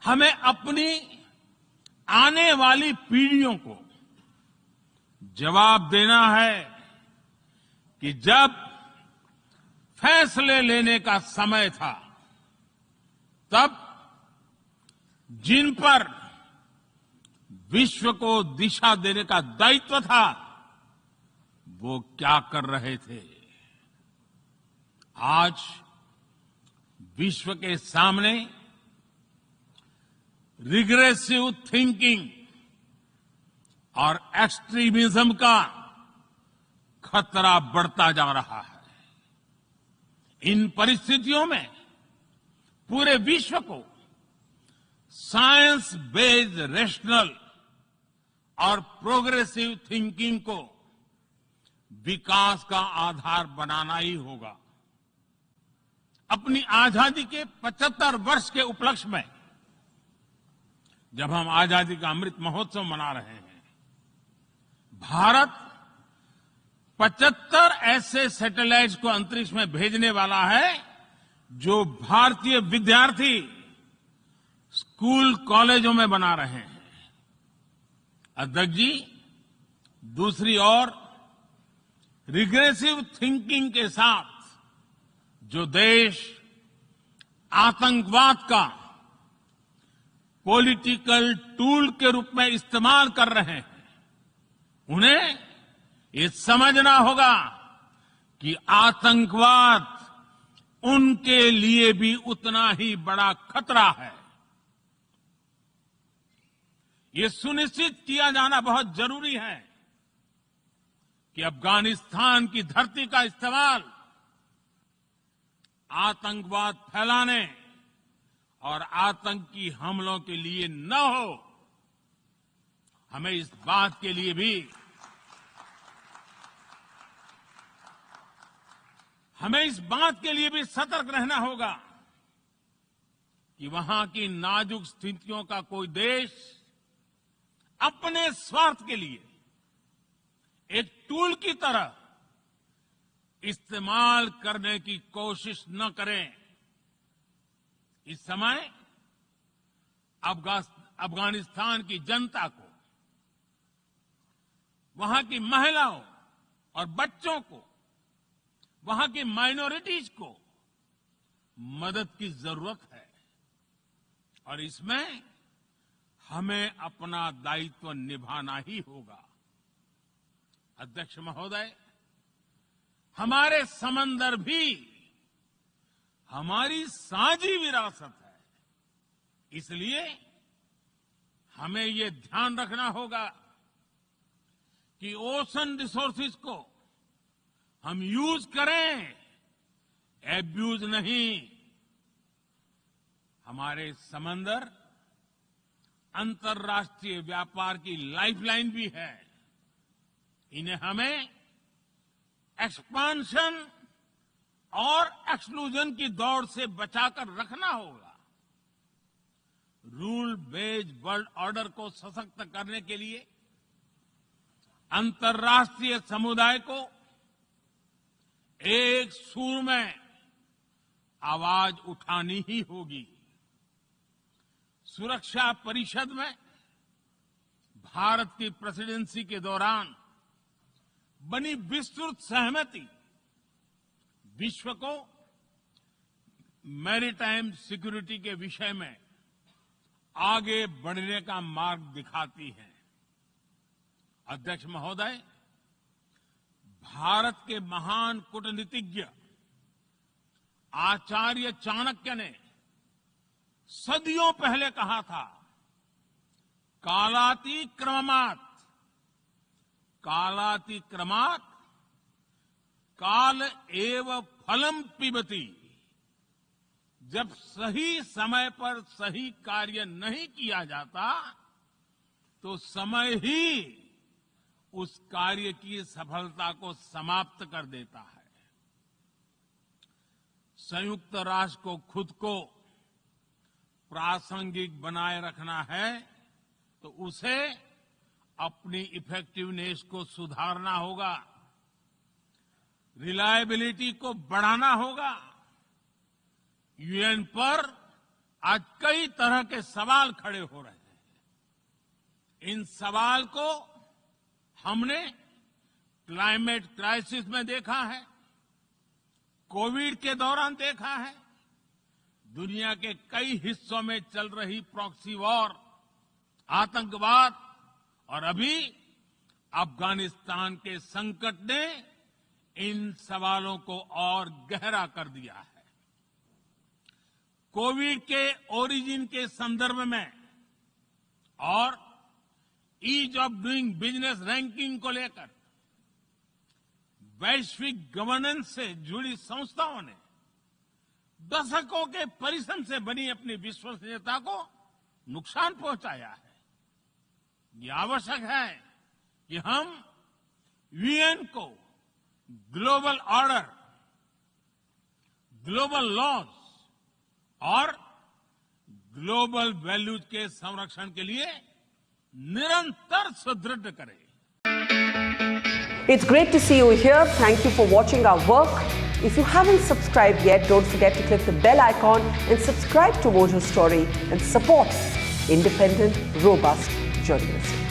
हमें अपनी आने वाली पीढ़ियों को जवाब देना है कि जब फैसले लेने का समय था, तब जिन पर विश्व को दिशा देने का दायित्व था, वो क्या कर रहे थे। आज विश्व के सामने रिग्रेसिव थिंकिंग और एक्सट्रीमिज्म का खतरा बढ़ता जा रहा है। इन परिस्थितियों में पूरे विश्व को साइंस बेस्ड रेशनल और प्रोग्रेसिव थिंकिंग को विकास का आधार बनाना ही होगा। अपनी आजादी के 75 वर्ष के उपलक्ष्य में जब हम आजादी का अमृत महोत्सव मना रहे हैं, भारत 75 ऐसे सैटेलाइट्स को अंतरिक्ष में भेजने वाला है जो भारतीय विद्यार्थी स्कूल कॉलेजों में बना रहे हैं। अध्यक्ष जी, दूसरी ओर रिग्रेसिव थिंकिंग के साथ जो देश आतंकवाद का पॉलिटिकल टूल के रूप में इस्तेमाल कर रहे हैं, उन्हें ये समझना होगा कि आतंकवाद उनके लिए भी उतना ही बड़ा खतरा है। ये सुनिश्चित किया जाना बहुत जरूरी है कि अफगानिस्तान की धरती का इस्तेमाल आतंकवाद फैलाने और आतंकी हमलों के लिए न हो। हमें इस बात के लिए भी सतर्क रहना होगा कि वहां की नाजुक स्थितियों का कोई देश अपने स्वार्थ के लिए एक टूल की तरह इस्तेमाल करने की कोशिश न करें। इस समय अफगानिस्तान की जनता को, वहां की महिलाओं और बच्चों को, वहां की माइनॉरिटीज को मदद की जरूरत है और इसमें हमें अपना दायित्व निभाना ही होगा। अध्यक्ष महोदय, हमारे समंदर भी हमारी साझी विरासत है, इसलिए हमें ये ध्यान रखना होगा कि ओशन रिसोर्सेज को हम यूज करें, एब्यूज नहीं। हमारे समंदर अंतर्राष्ट्रीय व्यापार की लाइफलाइन भी है। इन्हें हमें एक्सपांशन और एक्सक्लूजन की दौड़ से बचाकर रखना होगा। रूल बेस्ड वर्ल्ड ऑर्डर को सशक्त करने के लिए अंतर्राष्ट्रीय समुदाय को एक सुर में आवाज उठानी ही होगी। सुरक्षा परिषद में भारत की प्रेसिडेंसी के दौरान बनी विस्तृत सहमति विश्व को मैरीटाइम सिक्योरिटी के विषय में आगे बढ़ने का मार्ग दिखाती है। अध्यक्ष महोदय, भारत के महान कूटनीतिज्ञ आचार्य चाणक्य ने सदियों पहले कहा था, कालातिक्रमणात् कालातिक्रमणात् काल एव फलम पिबति। जब सही समय पर सही कार्य नहीं किया जाता तो समय ही उस कार्य की सफलता को समाप्त कर देता है। संयुक्त राष्ट्र को खुद को प्रासंगिक बनाए रखना है तो उसे अपनी इफेक्टिवनेस को सुधारना होगा, रिलायबिलिटी को बढ़ाना होगा, यूएन पर आज कई तरह के सवाल खड़े हो रहे हैं। इन सवाल को हमने क्लाइमेट क्राइसिस में देखा है, कोविड के दौरान देखा है, दुनिया के कई हिस्सों में चल रही प्रॉक्सी वॉर, आतंकवाद और अभी अफगानिस्तान के संकट ने इन सवालों को और गहरा कर दिया है। कोविड के ओरिजिन के संदर्भ में और ease of doing business ranking को लेकर वैश्विक गवर्नेंस से जुड़ी संस्थाओं ने दशकों के परिश्रम से बनी अपनी विश्वसनीयता को नुकसान पहुंचाया है। ये आवश्यक है कि हम यूएन को ग्लोबल ऑर्डर, ग्लोबल लॉज और ग्लोबल वैल्यूज के संरक्षण के लिए निरंतर सुदृढ़ करें। It's great to see you here. Thank you for watching our work. If you haven't subscribed yet, don't forget to click the bell icon and subscribe to Mojo Story and support independent, robust journalism.